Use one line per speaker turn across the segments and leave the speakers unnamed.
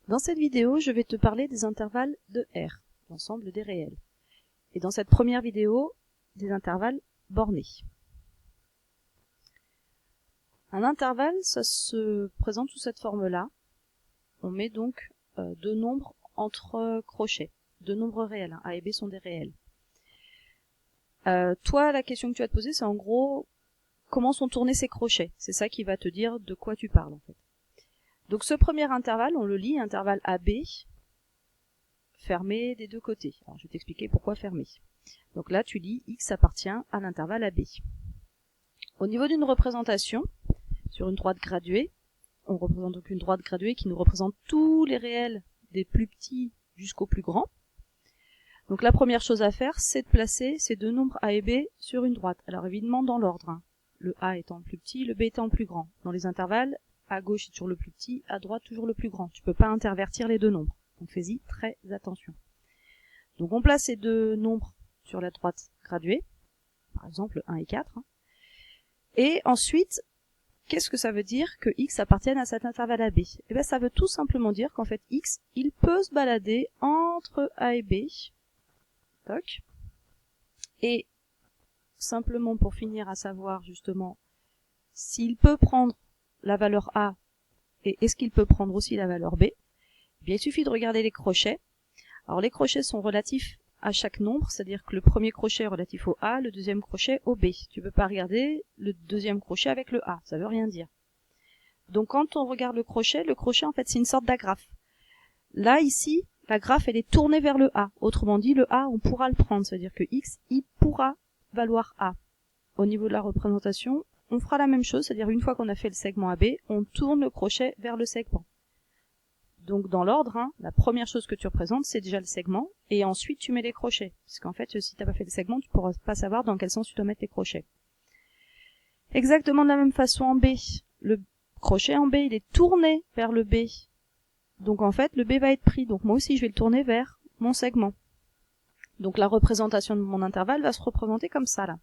Dans cette vidéo, je vais te parler des intervalles de R, l'ensemble des réels. Et dans cette première vidéo, des intervalles bornés. Un intervalle, ça se présente sous cette forme-là. On met donc deux nombres entre crochets, deux nombres réels. Hein. A et B sont des réels. Toi, la question que tu vas te poser, c'est en gros, comment sont tournés ces crochets? C'est ça qui va te dire de quoi tu parles en fait. Donc ce premier intervalle, on le lit, intervalle AB, fermé des deux côtés. Alors je vais t'expliquer pourquoi fermé. Donc là, tu lis X appartient à l'intervalle AB. Au niveau d'une représentation, sur une droite graduée, on représente donc une droite graduée qui nous représente tous les réels des plus petits jusqu'au plus grand. Donc la première chose à faire, c'est de placer ces deux nombres A et B sur une droite. Alors évidemment dans l'ordre, hein. Le A étant le plus petit, le B étant le plus grand. Dans les intervalles, à gauche c'est toujours le plus petit, à droite toujours le plus grand. Tu peux pas intervertir les deux nombres. Donc fais-y très attention. Donc on place ces deux nombres sur la droite graduée, par exemple 1 et 4. Hein. Et ensuite, qu'est-ce que ça veut dire que X appartienne à cet intervalle AB? Eh bien ça veut tout simplement dire qu'en fait X, il peut se balader entre A et B. Toc. Et simplement pour finir à savoir justement s'il peut prendre la valeur A et est-ce qu'il peut prendre aussi la valeur B, eh bien il suffit de regarder les crochets. Alors les crochets sont relatifs à chaque nombre, c'est-à-dire que le premier crochet est relatif au A, le deuxième crochet au B. Tu peux pas regarder le deuxième crochet avec le A, ça veut rien dire. Donc quand on regarde le crochet en fait c'est une sorte d'agrafe. Là ici, la graphe elle est tournée vers le A. Autrement dit, le A on pourra le prendre, c'est-à-dire que X il pourra valoir A. Au niveau de la représentation, on fera la même chose, c'est-à-dire une fois qu'on a fait le segment AB, on tourne le crochet vers le segment. Donc dans l'ordre, hein, la première chose que tu représentes, c'est déjà le segment, et ensuite tu mets les crochets. Parce qu'en fait, si tu n'as pas fait le segment, tu ne pourras pas savoir dans quel sens tu dois mettre les crochets. Exactement de la même façon en B. Le crochet en B, il est tourné vers le B. Donc en fait, le B va être pris. Donc moi aussi, je vais le tourner vers mon segment. Donc la représentation de mon intervalle va se représenter comme ça, là.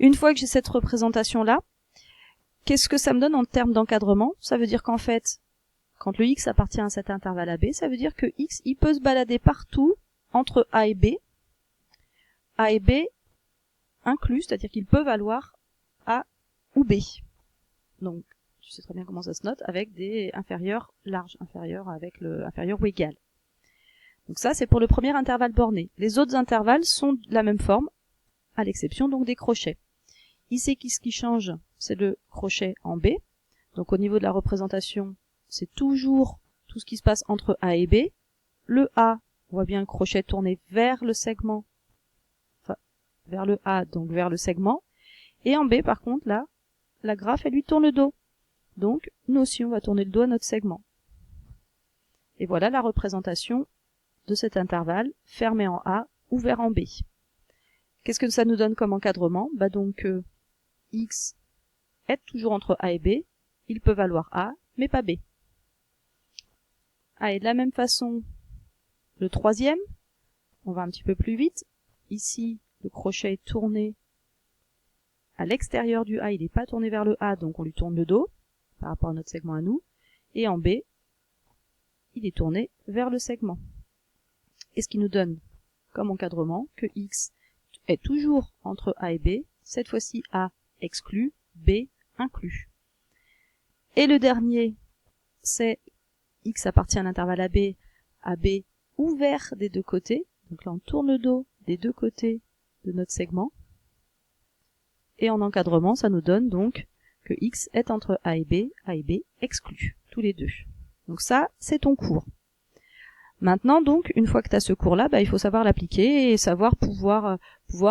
Une fois que j'ai cette représentation-là, qu'est-ce que ça me donne en termes d'encadrement? Ça veut dire qu'en fait, quand le X appartient à cet intervalle AB, ça veut dire que X, il peut se balader partout entre A et B inclus, c'est-à-dire qu'il peut valoir A ou B. Donc, tu sais très bien comment ça se note, avec des inférieurs larges, inférieurs avec le inférieur ou égal. Donc ça, c'est pour le premier intervalle borné. Les autres intervalles sont de la même forme, à l'exception donc des crochets. Ici, ce qui change, c'est le crochet en B. Donc au niveau de la représentation, c'est toujours tout ce qui se passe entre A et B. Le A, on voit bien le crochet tourner vers le segment, enfin vers le A, donc vers le segment. Et en B, par contre, là, la graphe, elle lui tourne le dos. Donc, nous aussi, on va tourner le dos à notre segment. Et voilà la représentation de cet intervalle fermé en A, ouvert en B. Qu'est-ce que ça nous donne comme encadrement? Bah donc, X est toujours entre A et B, il peut valoir A, mais pas B. Ah, et de la même façon, le troisième, on va un petit peu plus vite. Ici, le crochet est tourné à l'extérieur du A, il n'est pas tourné vers le A, donc on lui tourne le dos, par rapport à notre segment à nous. Et en B, il est tourné vers le segment. Et ce qui nous donne comme encadrement que X est toujours entre A et B, cette fois-ci A exclu, B inclus. Et le dernier, c'est X appartient à l'intervalle AB ouvert des deux côtés. Donc là, on tourne le dos des deux côtés de notre segment. Et en encadrement, ça nous donne donc que X est entre A et B exclus, tous les deux. Donc ça, c'est ton cours. Maintenant, donc, une fois que tu as ce cours-là, il faut savoir l'appliquer et savoir pouvoir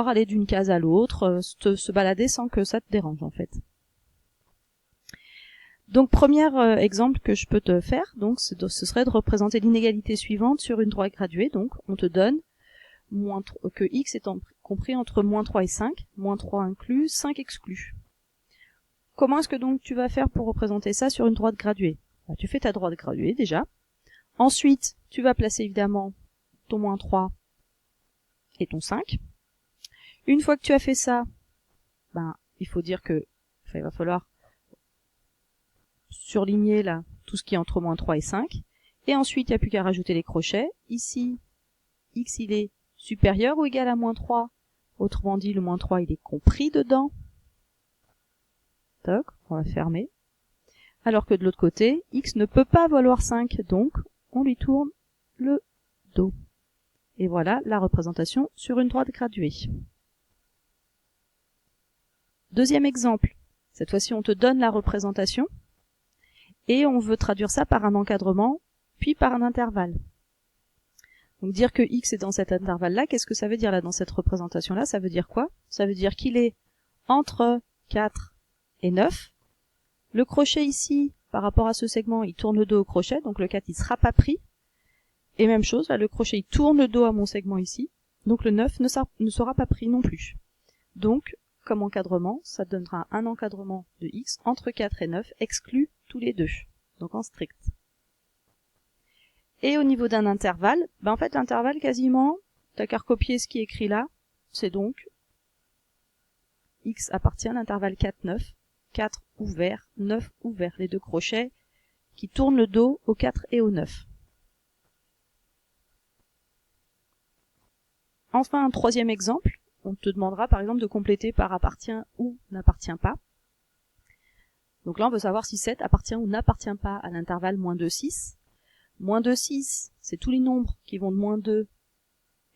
aller d'une case à l'autre, se balader sans que ça te dérange, en fait. Donc, premier exemple que je peux te faire, donc, ce serait de représenter l'inégalité suivante sur une droite graduée. Donc, on te donne que X est compris entre moins 3 et 5, moins 3 inclus, 5 exclus. Comment est-ce que donc tu vas faire pour représenter ça sur une droite graduée? Tu fais ta droite graduée déjà. Ensuite, tu vas placer évidemment ton moins 3 et ton 5. Une fois que tu as fait ça, il faut dire que il va falloir surligner là tout ce qui est entre moins 3 et 5. Et ensuite, il n'y a plus qu'à rajouter les crochets. Ici, x il est supérieur ou égal à moins 3. Autrement dit, le moins 3 il est compris dedans. Toc, on va fermer. Alors que de l'autre côté, x ne peut pas valoir 5, donc on lui tourne le dos. Et voilà la représentation sur une droite graduée. Deuxième exemple. Cette fois-ci, on te donne la représentation et on veut traduire ça par un encadrement, puis par un intervalle. Donc dire que x est dans cet intervalle-là, qu'est-ce que ça veut dire là dans cette représentation-là? Ça veut dire quoi? Ça veut dire qu'il est entre 4 et 9. Le crochet ici, par rapport à ce segment, il tourne le dos au crochet, donc le 4 il sera pas pris. Et même chose, là, le crochet il tourne le dos à mon segment ici, donc le 9 ne sera pas pris non plus. Donc, comme encadrement, ça donnera un encadrement de x entre 4 et 9, exclus tous les deux, donc en strict. Et au niveau d'un intervalle, en fait l'intervalle quasiment, t'as qu'à recopier ce qui est écrit là, c'est donc x appartient à l'intervalle 4-9, 4 ouvert, 9 ouvert, les deux crochets qui tournent le dos au 4 et au 9. Enfin, un troisième exemple, on te demandera par exemple de compléter par appartient ou n'appartient pas. Donc là, on veut savoir si 7 appartient ou n'appartient pas à l'intervalle moins 2, 6. Moins 2, 6, c'est tous les nombres qui vont de moins 2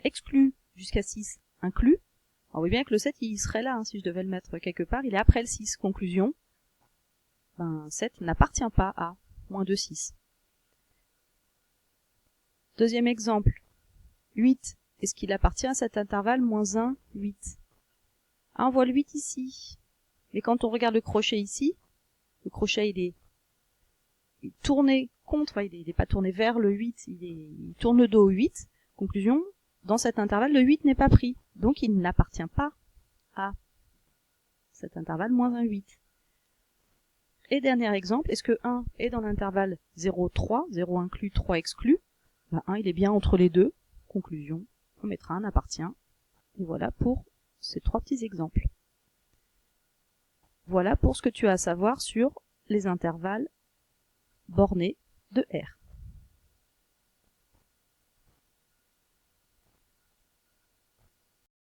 exclus jusqu'à 6 inclus. On voit bien que le 7, il serait là, si je devais le mettre quelque part. Il est après le 6. Conclusion, 7 n'appartient pas à moins 2, 6. Deuxième exemple, 8. Est-ce qu'il appartient à cet intervalle moins 1, 8? On voit le 8 ici. Mais quand on regarde le crochet ici, le crochet il est tourné contre, il n'est pas tourné vers le 8, il tourne le dos au 8. Conclusion, dans cet intervalle, le 8 n'est pas pris. Donc il n'appartient pas à cet intervalle moins 1, 8. Et dernier exemple, est-ce que 1 est dans l'intervalle 0, 3, 0 inclus, 3 exclus? 1 il est bien entre les deux. Conclusion, on mettra un appartient. Et voilà pour ces trois petits exemples. Voilà pour ce que tu as à savoir sur les intervalles bornés de R.